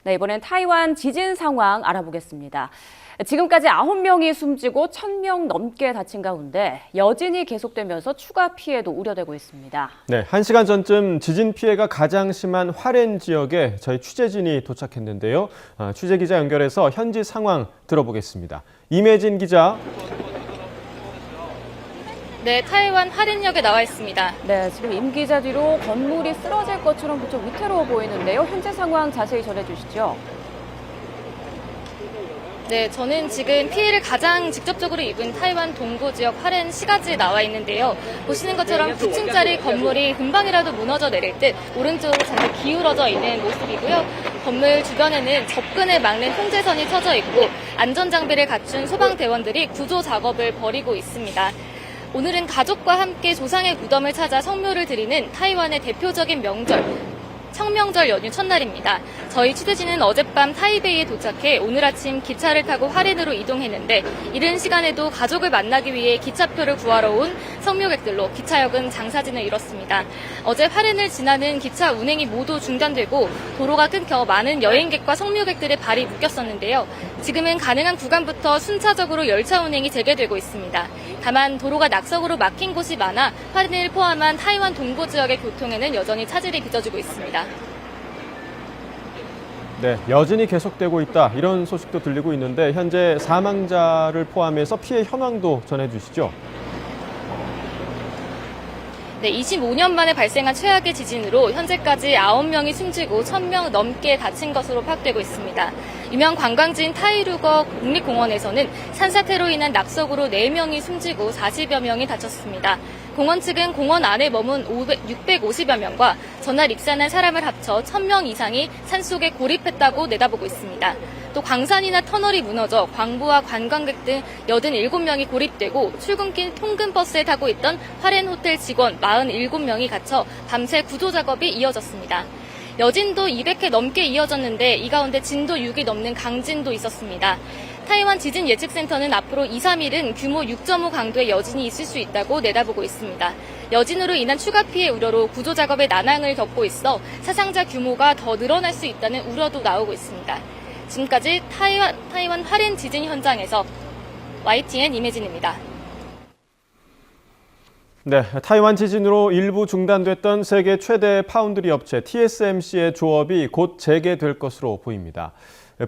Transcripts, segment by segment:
네, 이번엔 타이완 지진 상황 알아보겠습니다. 지금까지 9명이 숨지고 1,000명 넘게 다친 가운데 여진이 계속되면서 추가 피해도 우려되고 있습니다. 네, 1시간 전쯤 지진 피해가 가장 심한 화롄 지역에 저희 취재진이 도착했는데요. 취재 기자 연결해서 현지 상황 들어보겠습니다. 임혜진 기자. 네, 타이완 화롄역에 나와 있습니다. 네, 지금 임 기자 뒤로 건물이 쓰러질 것처럼 무척 위태로워 보이는데요. 현재 상황 자세히 전해주시죠. 네, 저는 지금 피해를 가장 직접적으로 입은 타이완 동부 지역 화롄 시가지에 나와 있는데요. 보시는 것처럼 9층짜리 건물이 금방이라도 무너져 내릴 듯 오른쪽으로 잔뜩 기울어져 있는 모습이고요. 건물 주변에는 접근을 막는 통제선이 쳐져 있고 안전장비를 갖춘 소방대원들이 구조 작업을 벌이고 있습니다. 오늘은 가족과 함께 조상의 무덤을 찾아 성묘를 드리는 타이완의 대표적인 명절, 청명절 연휴 첫날입니다. 저희 취재진은 어젯밤 타이베이에 도착해 오늘 아침 기차를 타고 화롄으로 이동했는데 이른 시간에도 가족을 만나기 위해 기차표를 구하러 온 성묘객들로 기차역은 장사진을 이뤘습니다. 어제 화롄을 지나는 기차 운행이 모두 중단되고 도로가 끊겨 많은 여행객과 성묘객들의 발이 묶였었는데요. 지금은 가능한 구간부터 순차적으로 열차 운행이 재개되고 있습니다. 다만 도로가 낙석으로 막힌 곳이 많아 화롄을 포함한 타이완 동부 지역의 교통에는 여전히 차질이 빚어지고 있습니다. 네, 여진이 계속되고 있다. 이런 소식도 들리고 있는데 현재 사망자를 포함해서 피해 현황도 전해주시죠. 네, 25년 만에 발생한 최악의 지진으로 현재까지 9명이 숨지고 1,000명 넘게 다친 것으로 파악되고 있습니다. 유명 관광지인 타이루거 국립공원에서는 산사태로 인한 낙석으로 4명이 숨지고 40여 명이 다쳤습니다. 공원 측은 공원 안에 머문 650여 명과 전날 입산한 사람을 합쳐 1,000명 이상이 산속에 고립했다고 내다보고 있습니다. 또 광산이나 터널이 무너져 광부와 관광객 등 87명이 고립되고 출근길 통근버스에 타고 있던 화롄 호텔 직원 47명이 갇혀 밤새 구조 작업이 이어졌습니다. 여진도 200회 넘게 이어졌는데 이 가운데 진도 6이 넘는 강진도 있었습니다. 타이완 지진 예측센터는 앞으로 2, 3일은 규모 6.5 강도의 여진이 있을 수 있다고 내다보고 있습니다. 여진으로 인한 추가 피해 우려로 구조 작업에 난항을 겪고 있어 사상자 규모가 더 늘어날 수 있다는 우려도 나오고 있습니다. 지금까지 타이완 화롄 지진 현장에서 YTN 임혜진입니다. 네, 타이완 지진으로 일부 중단됐던 세계 최대 파운드리 업체 TSMC의 조업이 곧 재개될 것으로 보입니다.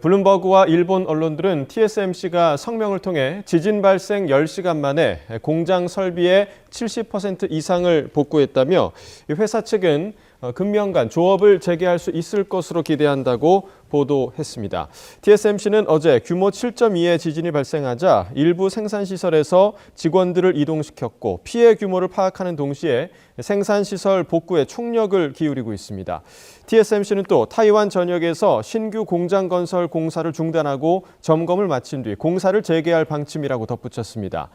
블룸버그와 일본 언론들은 TSMC가 성명을 통해 지진 발생 10시간 만에 공장 설비의 70% 이상을 복구했다며 회사 측은 금명간 조업을 재개할 수 있을 것으로 기대한다고 보도했습니다. TSMC는 어제 규모 7.2의 지진이 발생하자 일부 생산시설에서 직원들을 이동시켰고 피해 규모를 파악하는 동시에 생산시설 복구에 총력을 기울이고 있습니다. TSMC는 또 타이완 전역에서 신규 공장 건설 공사를 중단하고 점검을 마친 뒤 공사를 재개할 방침이라고 덧붙였습니다.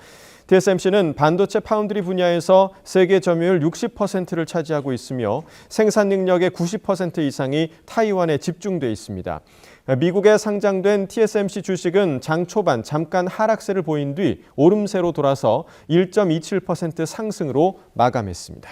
TSMC는 반도체 파운드리 분야에서 세계 점유율 60%를 차지하고 있으며 생산 능력의 90% 이상이 타이완에 집중돼 있습니다. 미국에 상장된 TSMC 주식은 장 초반 잠깐 하락세를 보인 뒤 오름세로 돌아서 1.27% 상승으로 마감했습니다.